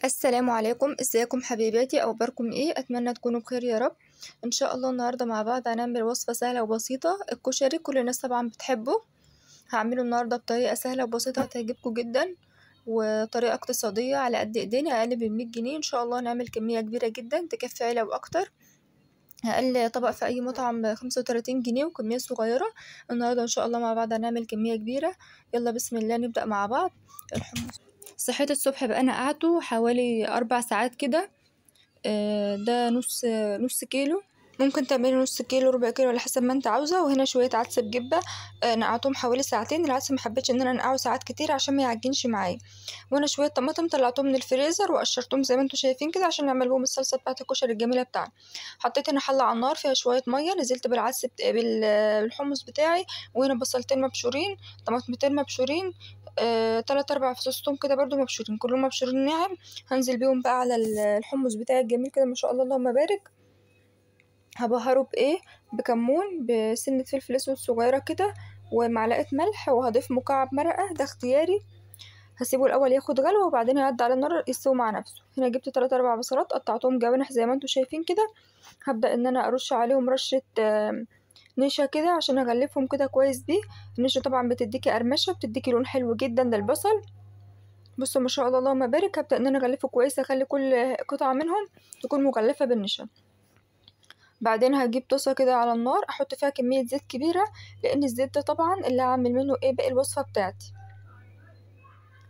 السلام عليكم، ازيكم حبيباتي؟ اخباركم ايه؟ اتمنى تكونوا بخير يا رب. ان شاء الله النهارده مع بعض هنعمل وصفه سهله وبسيطه، الكشري كل الناس طبعا بتحبه. هعمله النهارده بطريقه سهله وبسيطه هتعجبكم جدا، وطريقه اقتصاديه على قد ايدينا، اقل من 100 جنيه ان شاء الله. نعمل كميه كبيره جدا تكفي عيله واكتر. اقل طبق في اي مطعم 35 جنيه، وكميه صغيره. النهارده ان شاء الله مع بعض هنعمل كميه كبيره. يلا بسم الله نبدا مع بعض. الحمص صحيت الصبح بقى نقعته حوالي 4 ساعات كده. ده نص كيلو. ممكن تعملي نص كيلو، ربع كيلو، على حسب ما انت عاوزه. وهنا شويه عدس بجبه. نقعتهم حوالي ساعتين. العدس محبتش ان انا انقعه ساعات كتير عشان ما يعجنش معايا. وهنا شويه طماطم طلعتهم من الفريزر وقشرتهم زي ما انتم شايفين كده عشان نعمل بهم الصلصه بتاعه الكشري الجميله بتاعنا. حطيت هنا حله على النار فيها شويه ميه، نزلت بالعدس بالحمص بتاعي. وهنا بصلتين مبشورين، طماطمتين مبشورين، 3 4 فصوص توم كده برضو مبشورين، كلهم مبشورين ناعم. هنزل بيهم بقى على الحمص بتاعي الجميل كده ما شاء الله اللهم بارك. هبهره بايه؟ بكمون، بسنة فلفل اسود صغيرة كده، ومعلقة ملح، وهضيف مكعب مرقة ده اختياري. هسيبه الاول ياخد غلوة وبعدين هعدي على النار يستوي مع نفسه. هنا جبت 3 4 بصلات قطعتهم جوانح زي ما انتم شايفين كده. هبدأ ان انا ارش عليهم رشة نشا كده عشان اغلفهم كده كويس بيه. النشا طبعا بتديكي قرمشة، بتديكي لون حلو جدا ده البصل. بصوا ما شاء الله اللهم بارك. هبدأ ان انا اغلفه كويس، اخلي كل قطعة منهم تكون مغلفة بالنشا. بعدين هجيب طاسة كده على النار، احط فيها كمية زيت كبيرة، لان الزيت ده طبعا اللي هعمل منه باقي الوصفة بتاعتي.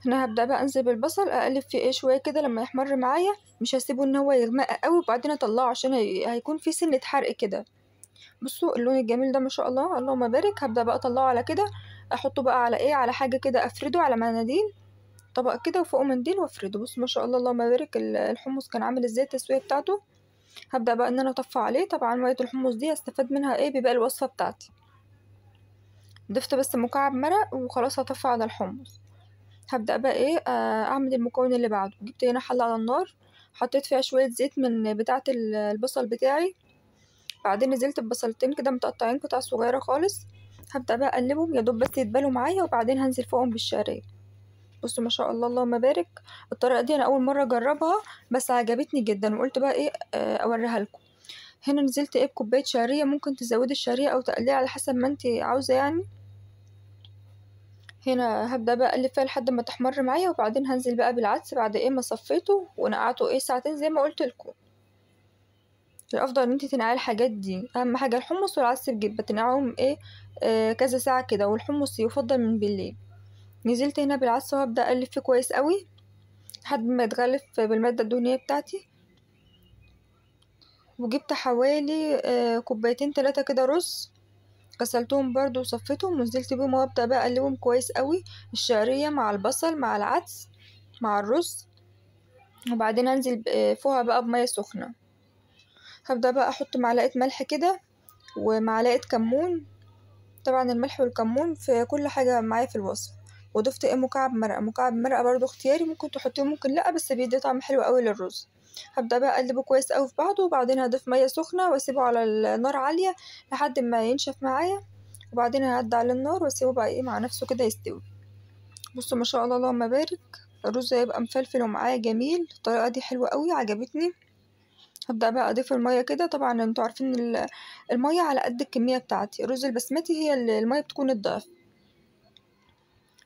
هنا هبدأ بقى انزل بالبصل، اقلب فيه شوية كده لما يحمر معايا. مش هسيبه ان هو يغمق قوي وبعدين اطلعه عشان هيكون فيه سنة حرق كده. بصوا اللون الجميل ده ما شاء الله اللهم بارك. هبدأ بقى اطلعه على كده، احطه بقى على على حاجة كده، افرده على مناديل، طبق كده وفوقه منديل وافرده. بصوا ما شاء الله اللهم بارك. الحمص كان عامل ازاي التسوية بتاعته. هبدأ بقى ان انا اطفي عليه. طبعا مية الحمص دي هستفاد منها بباقي الوصفة بتاعتي. ضفت بس مكعب مرق وخلاص هطفي على الحمص. هبدأ بقى اعمل المكون اللي بعده. جبت هنا حلة على النار، حطيت فيها شوية زيت من بتاعة البصل بتاعي. بعدين نزلت ببصلتين كده متقطعين قطع صغيرة خالص. هبدأ بقى اقلبهم يا دوب بس يتبالوا معايا، وبعدين هنزل فوقهم بالشعرية. بصوا ما شاء الله اللهم بارك. الطريقة دي انا اول مرة اجربها بس عجبتني جدا، وقلت بقى اوريها لكم. هنا نزلت بكوباية شعرية، ممكن تزودي الشعرية او تقليها على حسب ما انت عاوزة يعني. هنا هبدأ بقى اقلب فيها لحد ما تحمر معايا، وبعدين هنزل بقى بالعدس بعد ما صفيته ونقعته ساعتين زي ما قلت لكم. الافضل ان انت تنقعي الحاجات دي، اهم حاجة الحمص والعدس بجبة تنقعهم كذا ساعة كده، والحمص يفضل من بالليل. نزلت هنا بالعدس وهبدأ اقلب فيه كويس قوي لحد ما يتغلف بالمادة الدهنية بتاعتي. وجبت حوالي كوبايتين 3 كده رز، غسلتهم برضو وصفيتهم ونزلت بيهم، وابدأ بقى اقلبهم كويس قوي، الشعرية مع البصل مع العدس مع الرز. وبعدين انزل فوقها بقى بمية سخنة. هبدأ بقى احط معلقة ملح كده ومعلقة كمون. طبعا الملح والكمون في كل حاجة معايا في الوصف. وضفت مكعب مرقة. مكعب مرقة برضو اختياري، ممكن تحطيه ممكن لا، بس بيدي طعم حلو قوي للرز. هبدأ بقى اقلبه كويس قوي في بعضه، وبعدين هضيف مية سخنة واسيبه على النار عالية لحد ما ينشف معايا. وبعدين هعدي على النار واسيبه بقى مع نفسه كده يستوي. بصوا ما شاء الله اللهم بارك. الرز هيبقى مفلفل ومعايا جميل. الطريقة دي حلوة قوي عجبتني. هبدأ بقى اضيف المية كده. طبعا انتوا عارفين المية على قد الكمية بتاعتي. الرز البسمتي هي المية بتكون الضعف.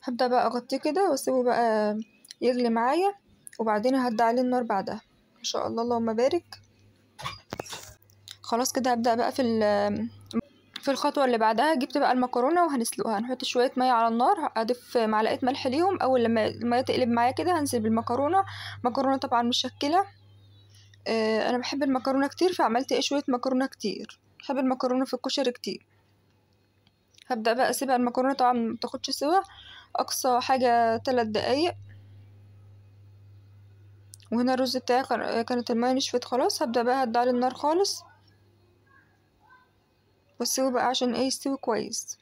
هبدأ بقى اغطيه كده واسيبه بقى يغلي معايا، وبعدين هدي عليه النار بعدها. ما شاء الله اللهم بارك. خلاص كده هبدأ بقى في الخطوة اللي بعدها. جبت بقى المكرونة وهنسلقها. هنحط شوية مية على النار، اضيف معلقة ملح ليهم. اول لما المية تقلب معايا كده هنزل بالمكرونة. مكرونة طبعا مشكلة. انا بحب المكرونة كتير فعملت شوية مكرونة كتير. بحب المكرونة في الكشري كتير. هبدأ بقى اسيبها المكرونة طبعا متاخدش سوا، اقصى حاجة 3 دقايق. وهنا الرز بتاعي كانت المية نشفت خلاص. هبدأ بقى هدي على النار خالص واسيبه بقى عشان يستوي كويس.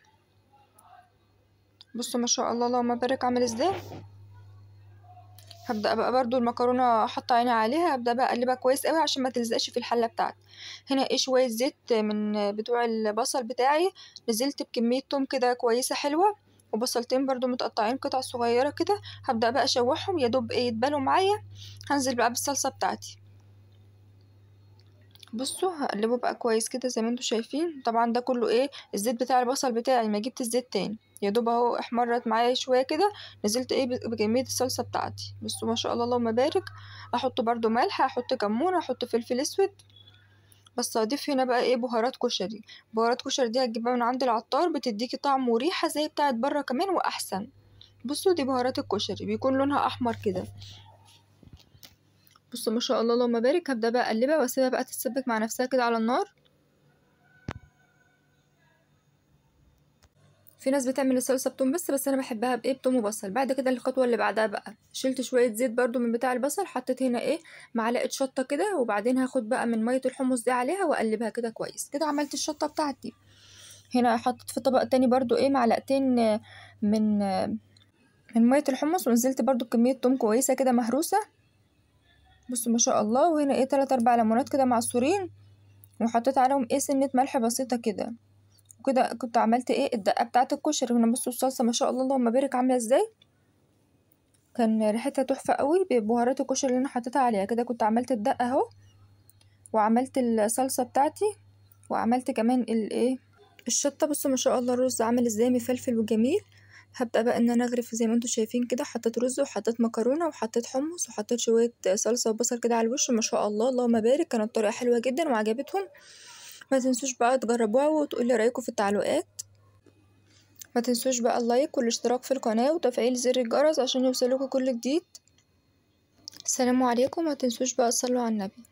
بصوا ما شاء الله اللهم بارك عامل ازاي. هبدأ بقى برضو المكرونة حاطة عيني عليها. هبدأ بقى اقلبها كويس قوي عشان ما تلزقش في الحلة بتاعتي. هنا شوية زيت من بتوع البصل بتاعي. نزلت بكمية توم كده كويسة حلوة، وبصلتين برضو متقطعين قطع صغيرة كده. هبدأ بقى اشوحهم يا دوب ايه يتبالوا معايا. هنزل بقى بالصلصة بتاعتي. بصوا هقلبه بقى كويس كده زي ما انتوا شايفين. طبعا ده كله ايه الزيت بتاع البصل بتاعي، ما جبت الزيت تاني، يا دوب اهو احمرت معايا شويه كده. نزلت ايه بكميه الصلصه بتاعتي. بصوا ما شاء الله اللهم بارك. احط برضو ملح، احط كمون، احط فلفل اسود. بس اضيف هنا بقى ايه بهارات كشري. بهارات كشري دي هتجيبها من عند العطار، بتديكي طعم وريحه زي بتاعت بره كمان واحسن. بصوا دي بهارات الكشري بيكون لونها احمر كده. بصوا ما شاء الله اللهم بارك. هبدأ بقى اقلبها واسيبها بقى تتسبك مع نفسها كده على النار. في ناس بتعمل الصلصه بتوم بس انا بحبها بايه بتوم وبصل. بعد كده الخطوه اللي بعدها بقى شلت شويه زيت برضو من بتاع البصل، حطيت هنا ايه معلقه شطه كده، وبعدين هاخد بقى من ميه الحمص دي عليها واقلبها كده كويس كده. عملت الشطه بتاعتي. هنا حطيت في طبق تاني برضو ايه معلقتين من من ميه الحمص، ونزلت برضو بكميه توم كويسه كده مهروسه. بصوا ما شاء الله. وهنا ايه 3 4 ليمونات كده معصورين، وحطيت عليهم ايه سنه ملح بسيطه كده. وكده كنت عملت ايه الدقه بتاعه الكشري. هنا بصوا الصلصه ما شاء الله اللهم بارك عامله ازاي. كان ريحتها تحفه قوي ببهارات الكشري اللي انا حطيتها عليها. كده كنت عملت الدقه اهو، وعملت الصلصه بتاعتي، وعملت كمان الايه الشطه. بصوا ما شاء الله الرز عامل ازاي مفلفل وجميل. هبدأ بقى ان انا اغرف زي ما انتم شايفين كده. حطيت رز وحطيت مكرونه وحطيت حمص وحطيت شويه صلصه وبصل كده على الوش. ما شاء الله اللهم بارك. كانت طريقه حلوه جدا وعجبتهم. ما تنسوش بقى تجربوها وتقولي رايكم في التعليقات. ما تنسوش بقى اللايك والاشتراك في القناه وتفعيل زر الجرس عشان يوصلكوا كل جديد. السلام عليكم. ما تنسوش بقى تصلوا على النبي.